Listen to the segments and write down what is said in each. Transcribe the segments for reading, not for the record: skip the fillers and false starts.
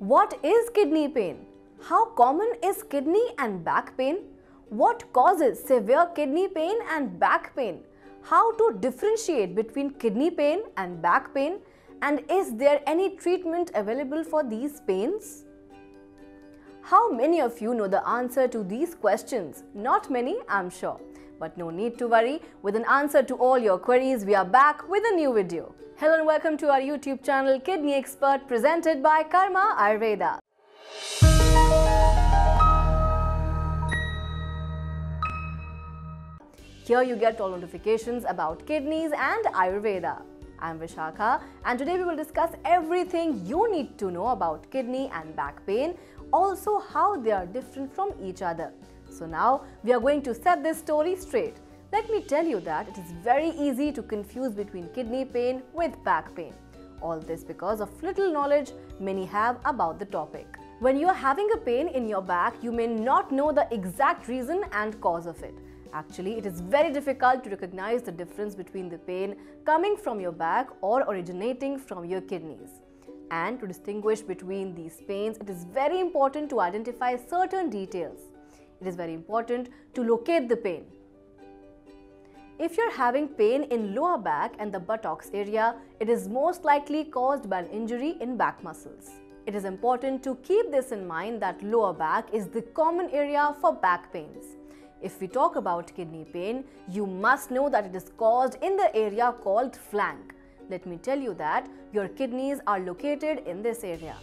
What is kidney pain? How common is kidney and back pain? What causes severe kidney pain and back pain? How to differentiate between kidney pain and back pain? And is there any treatment available for these pains? How many of you know the answer to these questions? Not many, I'm sure. But no need to worry, with an answer to all your queries, we are back with a new video. Hello and welcome to our YouTube channel Kidney Expert, presented by Karma Ayurveda. Here you get all notifications about kidneys and Ayurveda. I'm Vishakha, and today we will discuss everything you need to know about kidney and back pain, also how they are different from each other. So now we are going to set this story straight. Let me tell you that it is very easy to confuse between kidney pain with back pain. All this because of little knowledge many have about the topic. When you are having a pain in your back, you may not know the exact reason and cause of it. Actually, it is very difficult to recognize the difference between the pain coming from your back or originating from your kidneys. And to distinguish between these pains, it is very important to identify certain details. It is very important to locate the pain. If you're having pain in lower back and the buttocks area, it is most likely caused by an injury in back muscles. It is important to keep this in mind that lower back is the common area for back pains. If we talk about kidney pain, you must know that it is caused in the area called flank. Let me tell you that your kidneys are located in this area.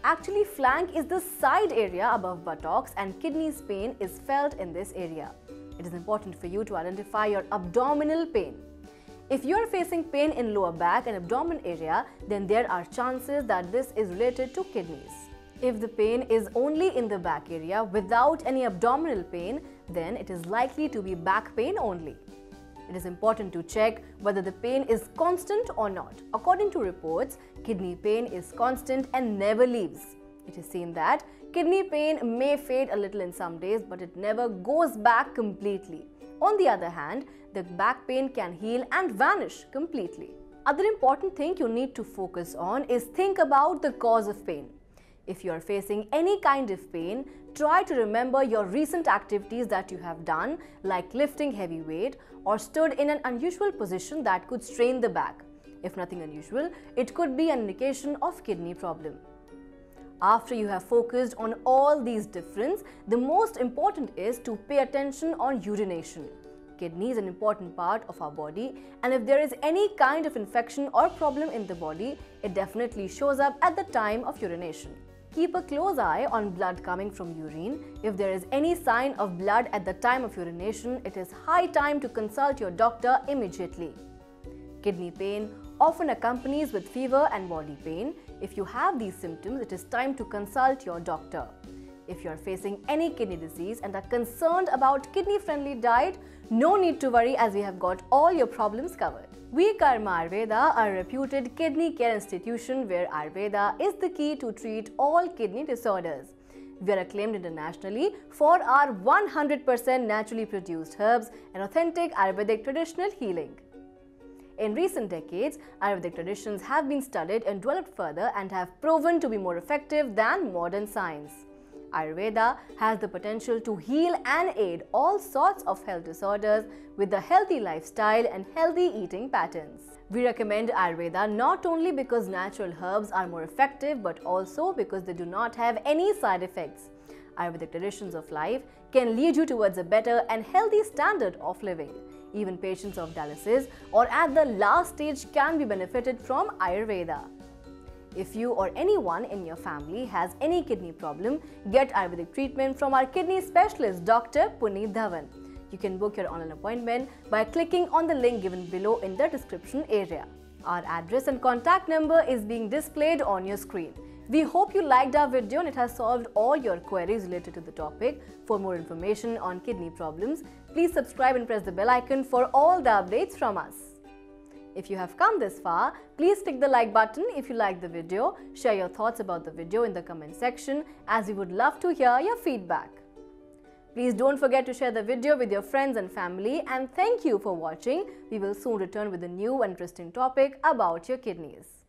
Actually, flank is the side area above buttocks and kidneys pain is felt in this area. It is important for you to identify your abdominal pain. If you are facing pain in lower back and abdomen area, then there are chances that this is related to kidneys. If the pain is only in the back area without any abdominal pain, then it is likely to be back pain only. It is important to check whether the pain is constant or not. According to reports, kidney pain is constant and never leaves. It is seen that kidney pain may fade a little in some days, but it never goes back completely. On the other hand, the back pain can heal and vanish completely. Other important thing you need to focus on is think about the cause of pain. If you are facing any kind of pain, try to remember your recent activities that you have done, like lifting heavy weight or stood in an unusual position that could strain the back. If nothing unusual, it could be an indication of kidney problem. After you have focused on all these differences, the most important is to pay attention on urination. Kidney is an important part of our body, and if there is any kind of infection or problem in the body, it definitely shows up at the time of urination. Keep a close eye on blood coming from urine. If there is any sign of blood at the time of urination, it is high time to consult your doctor immediately. Kidney pain often accompanies with fever and body pain. If you have these symptoms, it is time to consult your doctor. If you are facing any kidney disease and are concerned about kidney-friendly diet, no need to worry, as we have got all your problems covered. We Karma Ayurveda are a reputed kidney care institution where Ayurveda is the key to treat all kidney disorders. We are acclaimed internationally for our 100% naturally produced herbs and authentic Ayurvedic traditional healing. In recent decades, Ayurvedic traditions have been studied and developed further and have proven to be more effective than modern science. Ayurveda has the potential to heal and aid all sorts of health disorders with a healthy lifestyle and healthy eating patterns. We recommend Ayurveda not only because natural herbs are more effective, but also because they do not have any side effects. Ayurvedic traditions of life can lead you towards a better and healthy standard of living. Even patients of dialysis or at the last stage can be benefited from Ayurveda. If you or anyone in your family has any kidney problem, get Ayurvedic treatment from our kidney specialist, Dr. Puneet Dhawan. You can book your online appointment by clicking on the link given below in the description area. Our address and contact number is being displayed on your screen. We hope you liked our video and it has solved all your queries related to the topic. For more information on kidney problems, please subscribe and press the bell icon for all the updates from us. If you have come this far, please click the like button if you liked the video. Share your thoughts about the video in the comment section, as we would love to hear your feedback. Please don't forget to share the video with your friends and family, and thank you for watching. We will soon return with a new and interesting topic about your kidneys.